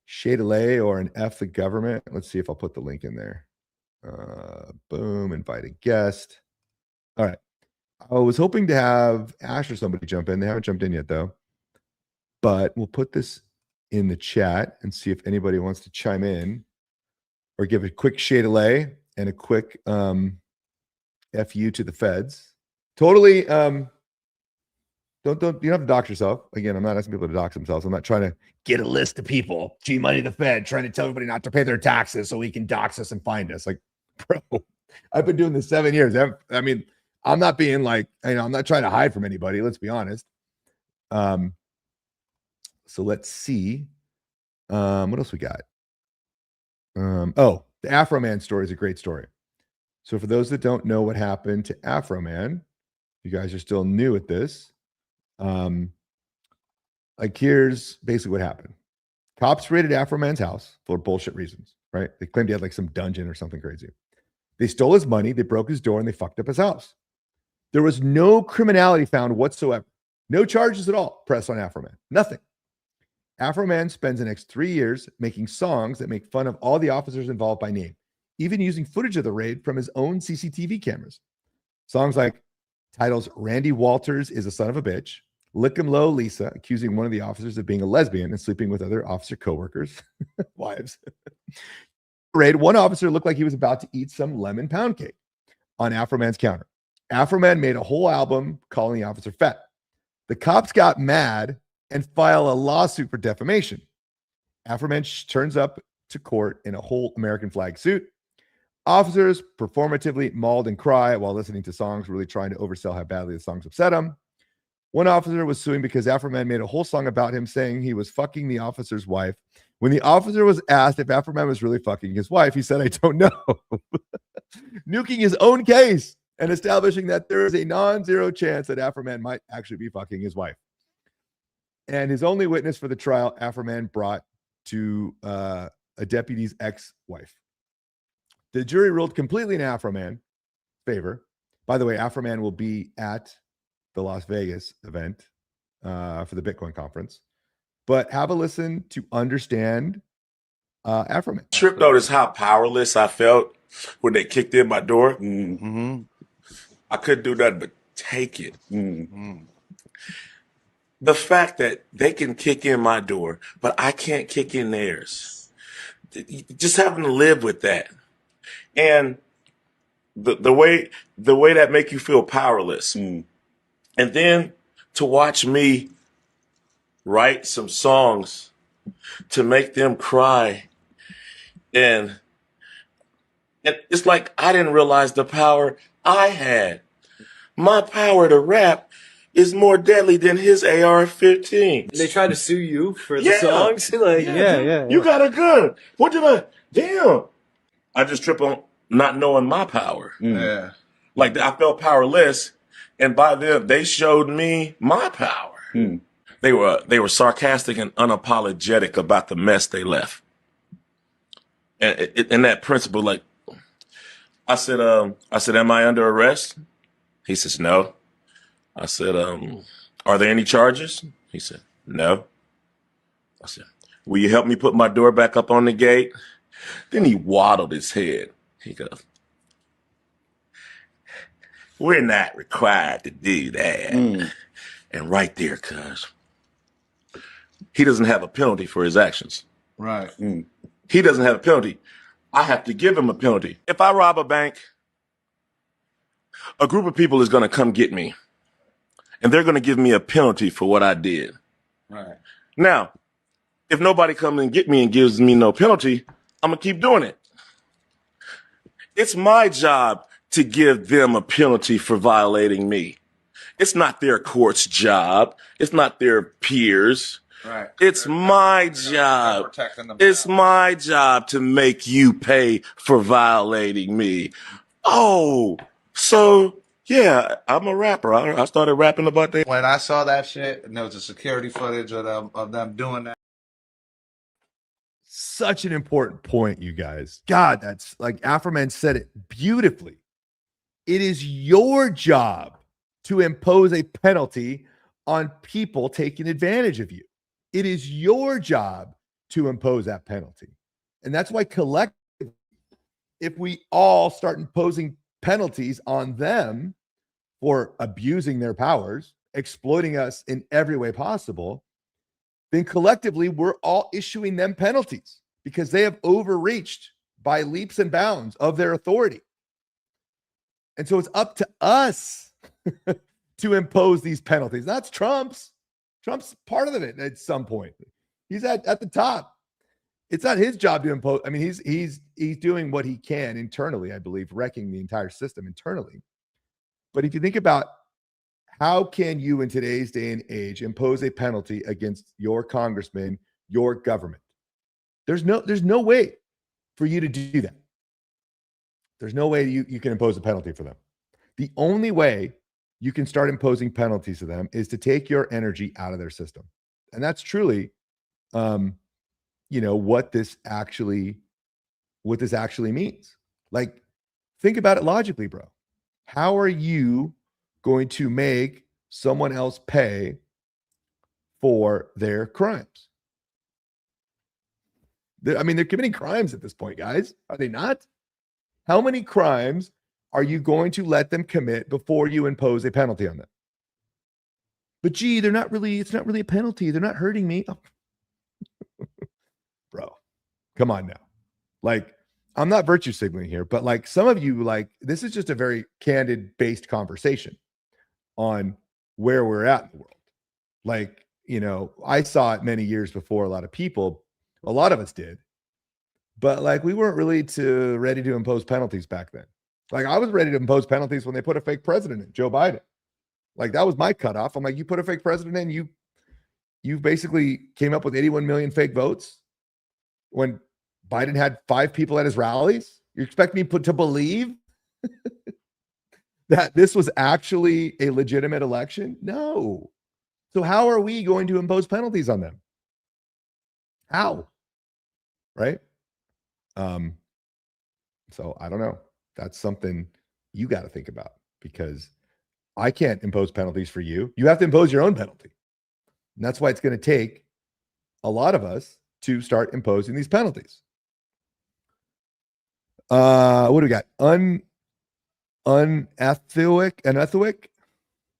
Shadalay or an F the government? Let's see if I'll put the link in there. Boom, invite a guest. All right. I was hoping to have Ash or somebody jump in. They haven't jumped in yet, though. But we'll put this in the chat and see if anybody wants to chime in or give a quick Shadalay and a quick FU to the feds. Totally. Don't you don't have to dox yourself. Again, I'm not asking people to dox themselves. I'm not trying to get a list of people, GMoney the Fed, trying to tell everybody not to pay their taxes so he can dox us and find us. Like, bro, I've been doing this 7 years. I mean, I'm not being like, I'm not trying to hide from anybody. Let's be honest. So let's see. What else we got? The Afro Man story is a great story. So for those that don't know what happened to Afro Man, you guys are still new at this. Here's basically what happened. Cops raided Afro Man's house for bullshit reasons, right? They claimed he had like some dungeon or something crazy. They stole his money, they broke his door, and they fucked up his house. There was no criminality found whatsoever. No charges at all pressed on Afro Man. Nothing. Afro Man spends the next 3 years making songs that make fun of all the officers involved by name, even using footage of the raid from his own CCTV cameras. Songs like titles Randy Walters is a son of a bitch, Lick 'em Low Lisa, accusing one of the officers of being a lesbian and sleeping with other officer coworkers' wives. Raid, one officer looked like he was about to eat some lemon pound cake on Afro Man's counter. Afro Man made a whole album calling the officer fat. The cops got mad and file a lawsuit for defamation. Afro Man turns up to court in a whole American flag suit. Officers performatively mauled and cry while listening to songs, really trying to oversell how badly the songs upset him. One officer was suing because Afro Man made a whole song about him saying he was fucking the officer's wife When the officer was asked if Afro Man was really fucking his wife, he said, "I don't know." Nuking his own case and establishing that there is a non-zero chance that Afro Man might actually be fucking his wife. And his only witness for the trial, Afro Man brought to a deputy's ex-wife. The jury ruled completely in Afro Man's favor. By the way, Afro Man will be at the Las Vegas event for the Bitcoin conference. But have a listen to understand Afro Man. Trip noticed how powerless I felt when they kicked in my door. I couldn't do nothing but take it. The fact that they can kick in my door, but I can't kick in theirs. Just having to live with that. And the way that make you feel powerless. And then to watch me write some songs to make them cry. And it's like I didn't realize the power I had. My power to rap is more deadly than his AR-15. They tried to sue you for the songs? You got a gun. What did I... Damn. I just trip on not knowing my power. Yeah. Like, I felt powerless, and by then, they showed me my power. They were sarcastic and unapologetic about the mess they left. And that principle, like, I said, am I under arrest? He says, no. I said, are there any charges? He said, no. I said, will you help me put my door back up on the gate? Then he waddled his head. He goes, we're not required to do that. And right there, cuz, he doesn't have a penalty for his actions. Right. He doesn't have a penalty. I have to give him a penalty. If I rob a bank, a group of people is going to come get me. And they're going to give me a penalty for what I did. Right. Now, if nobody comes and get me and gives me no penalty, I'm going to keep doing it. It's my job to give them a penalty for violating me. It's not their court's job. It's not their peers. Right. It's my job. It's my job to make you pay for violating me. Oh, so yeah, I'm a rapper. I started rapping about that. When I saw that shit, and there was a security footage of them doing that. Such an important point, you guys. God, that's like Afro Man said it beautifully. It is your job to impose a penalty on people taking advantage of you. It is your job to impose that penalty. And that's why collectively, if we all start imposing penalties on them for abusing their powers, exploiting us in every way possible, then collectively we're all issuing them penalties because they have overreached by leaps and bounds of their authority. And so it's up to us to impose these penalties. That's Trump's. Trump's part of it at some point. He's at the top. It's not his job to impose. I mean, he's doing what he can internally, I believe, wrecking the entire system internally. But if you think about how can you in today's day and age impose a penalty against your congressman, your government? There's no way for you to do that. There's no way you can impose a penalty for them. The only way you can start imposing penalties to them is to take your energy out of their system. And that's truly, what this actually means. Like, think about it logically, bro. How are you going to make someone else pay for their crimes? They're committing crimes at this point, guys. Are they not? How many crimes are you going to let them commit before you impose a penalty on them? But gee, it's not really a penalty. They're not hurting me. Oh. Bro, come on now. Like, I'm not virtue signaling here, but like some of you, like, this is just a very candid based conversation on where we're at in the world. Like, I saw it many years before a lot of us did, but like, we weren't really ready to impose penalties back then. Like, I was ready to impose penalties when they put a fake president in, Joe Biden. Like, that was my cutoff. I'm like, you put a fake president in, you basically came up with 81 million fake votes. when Biden had 5 people at his rallies? You expect me to believe that this was actually a legitimate election? No. So how are we going to impose penalties on them? How? Right? So I don't know. That's something you got to think about, because I can't impose penalties for you. You have to impose your own penalty. And that's why it's going to take a lot of us to start imposing these penalties. What do we got? Unethic.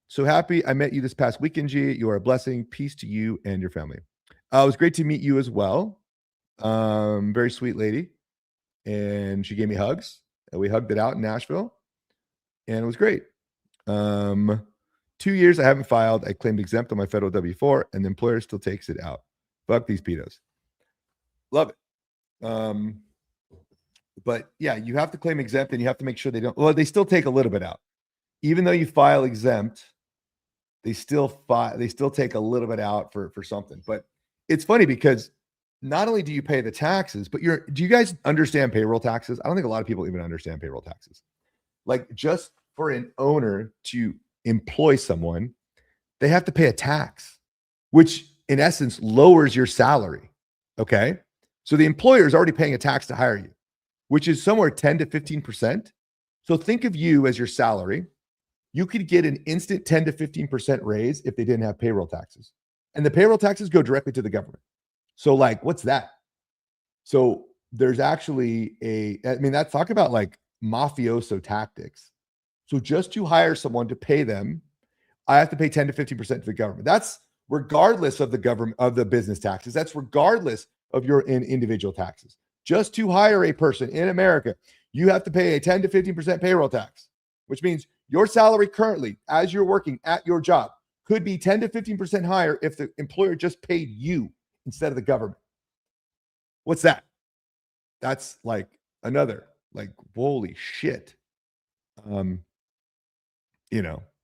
So happy I met you this past weekend, G. You are a blessing. Peace to you and your family. It was great to meet you as well. Very sweet lady. And she gave me hugs. And we hugged it out in Nashville. And it was great. 2 years I haven't filed. I claimed exempt on my federal W-4, and the employer still takes it out. Fuck these pedos. Love it. But yeah, you have to claim exempt, and you have to make sure they don't. Well, they still take a little bit out. Even though you file exempt, they still take a little bit out for something. But it's funny because not only do you pay the taxes, but do you guys understand payroll taxes? I don't think a lot of people even understand payroll taxes. Like, just for an owner to employ someone, they have to pay a tax, which in essence lowers your salary. Okay. So the employer is already paying a tax to hire you, which is somewhere 10 to 15%. So think of you as your salary. You could get an instant 10 to 15% raise if they didn't have payroll taxes. And the payroll taxes go directly to the government. So like, what's that? So there's actually that's talk about like mafioso tactics. So just to hire someone to pay them, I have to pay 10 to 15% to the government. That's regardless of the government, of the business taxes. That's regardless of your individual taxes. Just to hire a person in America, you have to pay a 10 to 15% payroll tax, which means your salary currently, as you're working at your job, could be 10 to 15% higher if the employer just paid you instead of the government. What's that? That's like another, like, holy shit.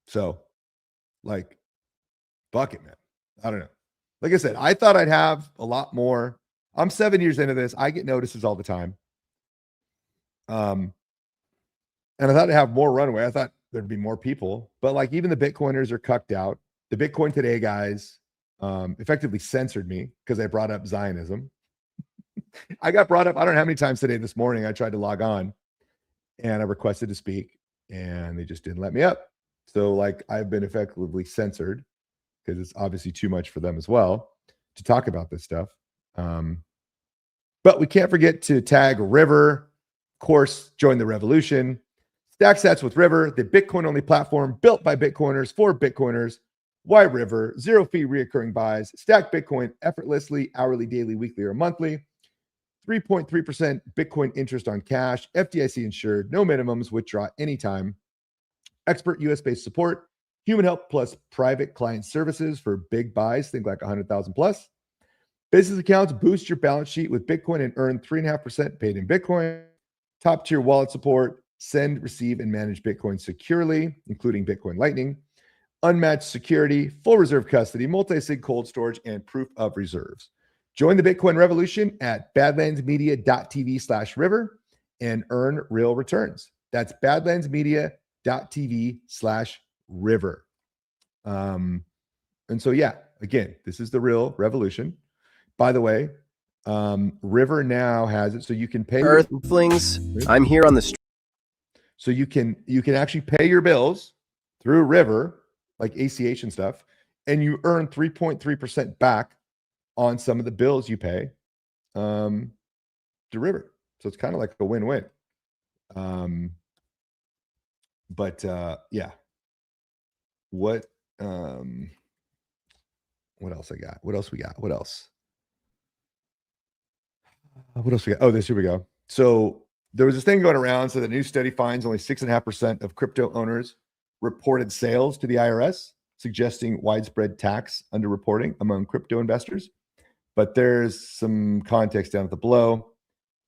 So like, fuck it, man. I don't know. Like I said, I thought I'd have a lot more. I'm 7 years into this. I get notices all the time. And I thought I'd have more runway. I thought there'd be more people, but like, even the Bitcoiners are cucked out. The Bitcoin Today guys effectively censored me because I brought up Zionism. I got brought up, I don't know how many times today. This morning I tried to log on and I requested to speak and they just didn't let me up. So like, I've been effectively censored because it's obviously too much for them as well to talk about this stuff. But we can't forget to tag River. Of course, join the revolution. Stack Sats with River, the Bitcoin-only platform built by Bitcoiners for Bitcoiners. Why River? 0 fee reoccurring buys. Stack Bitcoin effortlessly, hourly, daily, weekly, or monthly. 3.3% Bitcoin interest on cash. FDIC insured. No minimums. Withdraw anytime. Expert US-based support. Human help plus private client services for big buys. Think like 100,000 plus. Business accounts boost your balance sheet with Bitcoin and earn 3.5% paid in Bitcoin. Top tier wallet support. Send, receive, and manage Bitcoin securely, including Bitcoin Lightning. Unmatched security, full reserve custody, multi-sig cold storage, and proof of reserves. Join the Bitcoin revolution at badlandsmedia.tv/river and earn real returns. That's badlandsmedia.tv/river. And so, yeah, again, this is the real revolution. By the way, River now has it so you can pay Earthlings. I'm here on the street. So you can actually pay your bills through River, like ACH and stuff, and you earn 3.3% back on some of the bills you pay to River. So it's kind of like a win-win. Yeah. What else I got? What else we got? What else we got? Oh, here we go. So there was this thing going around. So the new study finds only 6.5% of crypto owners reported sales to the IRS, suggesting widespread tax underreporting among crypto investors. But there's some context down at the below.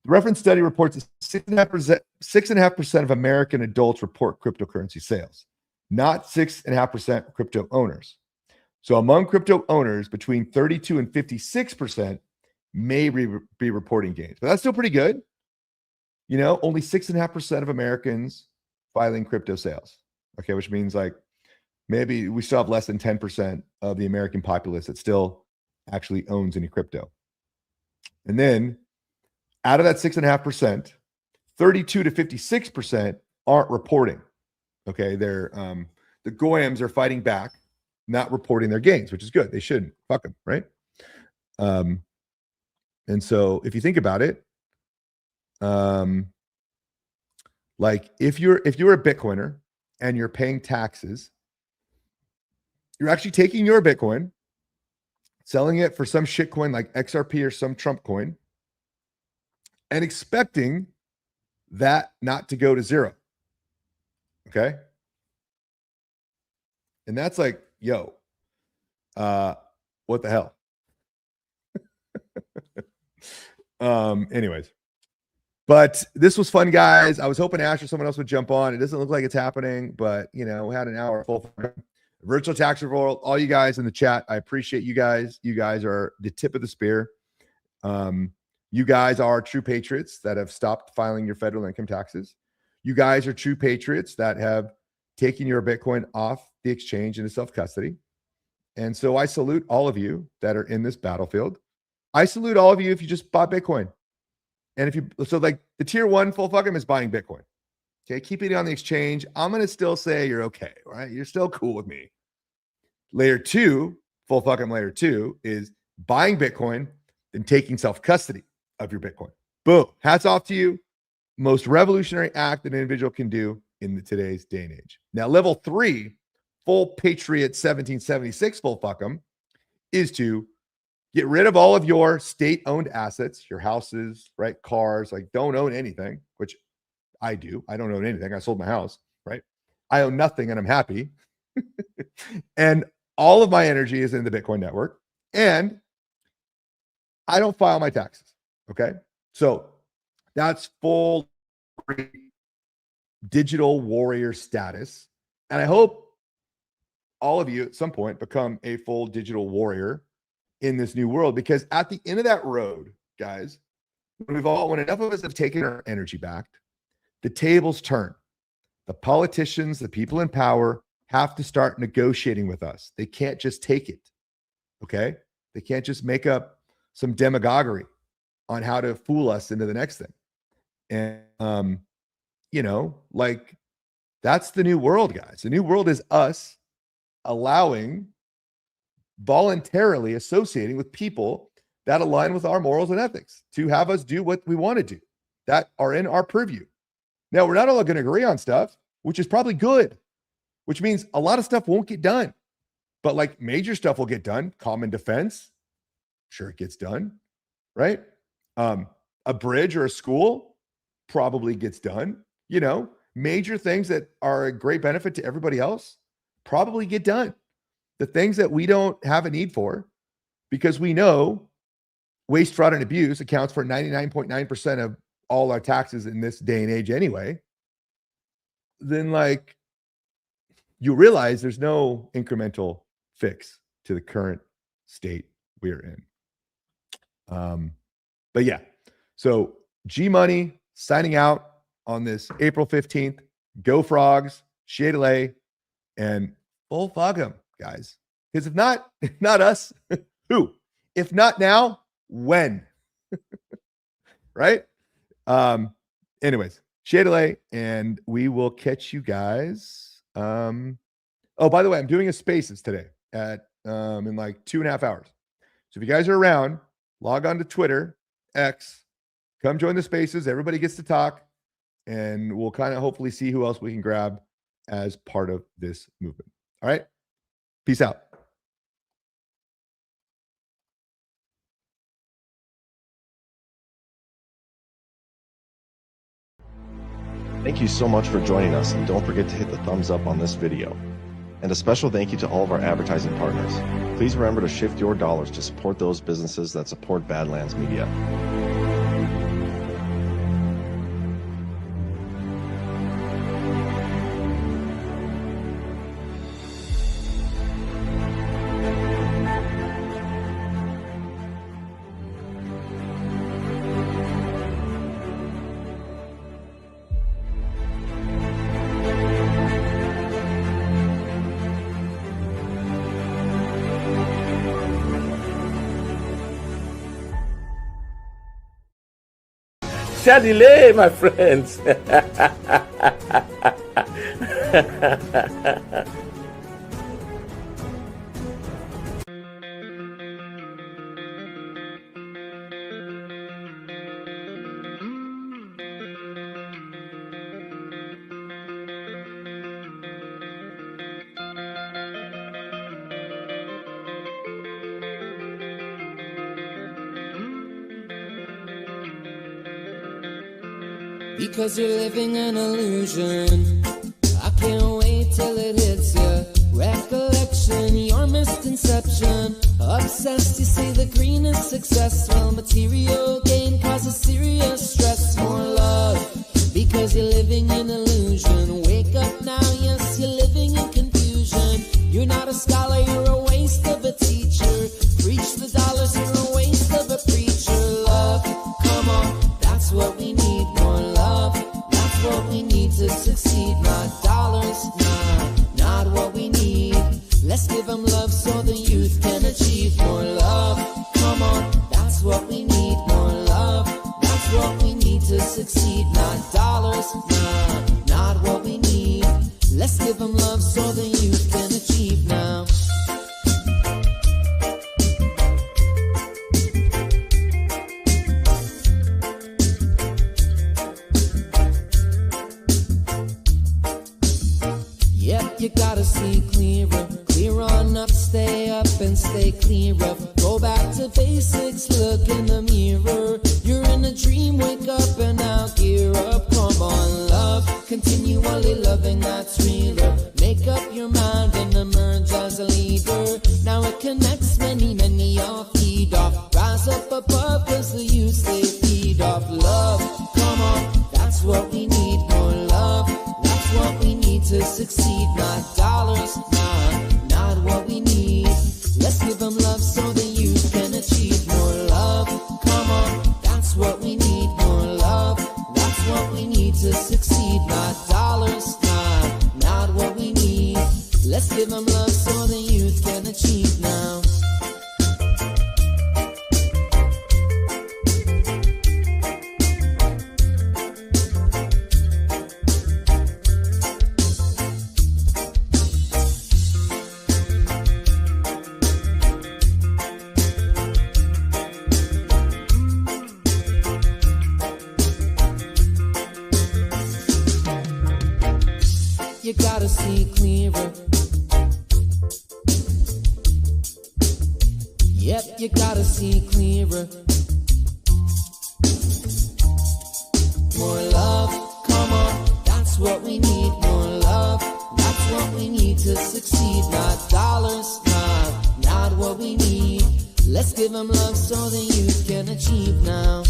The reference study reports that 6.5% of American adults report cryptocurrency sales, not 6.5% crypto owners. So among crypto owners, between 32 and 56% may be reporting gains, but that's still pretty good. You know, only 6.5% of Americans filing crypto sales. Okay, which means like maybe we still have less than 10% of the American populace that still actually owns any crypto. And then out of that 6.5%, 32 to 56% aren't reporting. Okay, they're the Goyams are fighting back, not reporting their gains, which is good. They shouldn't. Fuck them, right? And so if you think about it, like if you're a Bitcoiner and you're paying taxes, you're actually taking your Bitcoin, selling it for some shit coin like XRP or some Trump coin, and expecting that not to go to zero. Okay. And that's like, yo, what the hell? Anyways, but this was fun, guys. I was hoping Ash or someone else would jump on. It doesn't look like it's happening, but you know, we had an hour full. Virtual Tax Revolt, all you guys in the chat, I appreciate you guys. You guys are the tip of the spear. You guys are true patriots that have stopped filing your federal income taxes. You guys are true patriots that have taken your Bitcoin off the exchange into self-custody. And so I salute all of you that are in this battlefield. I salute all of you if you just bought Bitcoin. And if you, so like the tier 1 full fucking is buying Bitcoin. Okay, keeping it on the exchange, I'm going to still say you're okay, right? You're still cool with me. Layer 2, full fucking layer 2 is buying Bitcoin and taking self-custody of your Bitcoin. Boom. Hats off to you. Most revolutionary act that an individual can do in today's day and age. Now, level 3, full patriot 1776 full fuckum is to get rid of all of your state-owned assets, your houses, right? Cars, like don't own anything, which I do. I don't own anything. I sold my house, right? I own nothing and I'm happy. And all of my energy is in the Bitcoin network. And I don't file my taxes. Okay. So that's full digital warrior status. And I hope all of you at some point become a full digital warrior in this new world, because at the end of that road, guys, when enough of us have taken our energy back, the tables turn. The politicians, the people in power have to start negotiating with us. They can't just take it. Okay. They can't just make up some demagoguery on how to fool us into the next thing. And, you know, like that's the new world, guys. The new world is us allowing, voluntarily associating with people that align with our morals and ethics to have us do what we want to do that are in our purview. Now, we're not all going to agree on stuff, which is probably good, which means a lot of stuff won't get done, but like major stuff will get done. Common defense, sure, it gets done, right? A bridge or a school probably gets done. You know, major things that are a great benefit to everybody else probably get done. The things that we don't have a need for, because we know waste, fraud, and abuse accounts for 99.9% of all our taxes in this day and age anyway, then like you realize there's no incremental fix to the current state we're in. But yeah, so GMoney signing out on this April 15th. Go Frogs, Shea Delay, and full fuck them, guys. Because if not us, who? If not now, when? Right? Anyways, Shea Delay, and we will catch you guys. Oh, by the way, I'm doing a Spaces today at in like 2.5 hours. So if you guys are around, log on to Twitter, X, come join the Spaces. Everybody gets to talk, and we'll kind of hopefully see who else we can grab as part of this movement. All right. Peace out. Thank you so much for joining us, and don't forget to hit the thumbs up on this video. And a special thank you to all of our advertising partners. Please remember to shift your dollars to support those businesses that support Badlands Media. shall delay, my friends. Because you're living an illusion. I can't wait till it hits you. Recollection, your misconception. Obsessed, you say the green is successful. Material gain causes serious stress. More love, because you're living in illusion. Wake up now, yes, you're living in confusion. You're not a scholar, you're a waste of a teacher. Preach the dollars, you're a waste of a preacher. Love, come on, that's what we need. More love, that's what we need to succeed. Not dollars, nah, not what we need. Let's give them love so the youth can achieve. More love, come on, that's what we need. More love, that's what we need to succeed. Not dollars, nah, not what we need. Let's give them love so the youth can achieve now. Yep, you gotta see clearer. Clear on up, stay up and stay clear of. Go back to basics, look in the mirror. You're in a dream, wake up and now gear up. Come on, love, continually loving, that's realer. Make up your mind and emerge as a leader. Now it connects many, many all feed off. Rise up above, cause the youth stay feed off. Love, come on, that's what we need. More love, that's what we need to succeed. Not dollars, nah, not what we need. Let's give them love so the youth can achieve. More love, come on, that's what we need. More love, that's what we need to succeed. Not dollars, nah, not what we need. Let's give them love so the youth can achieve now. You gotta see clearer. Yep, you gotta see clearer. More love, come on, that's what we need. More love, that's what we need to succeed. Not dollars, nah, not what we need. Let's give them love so the youth can achieve now.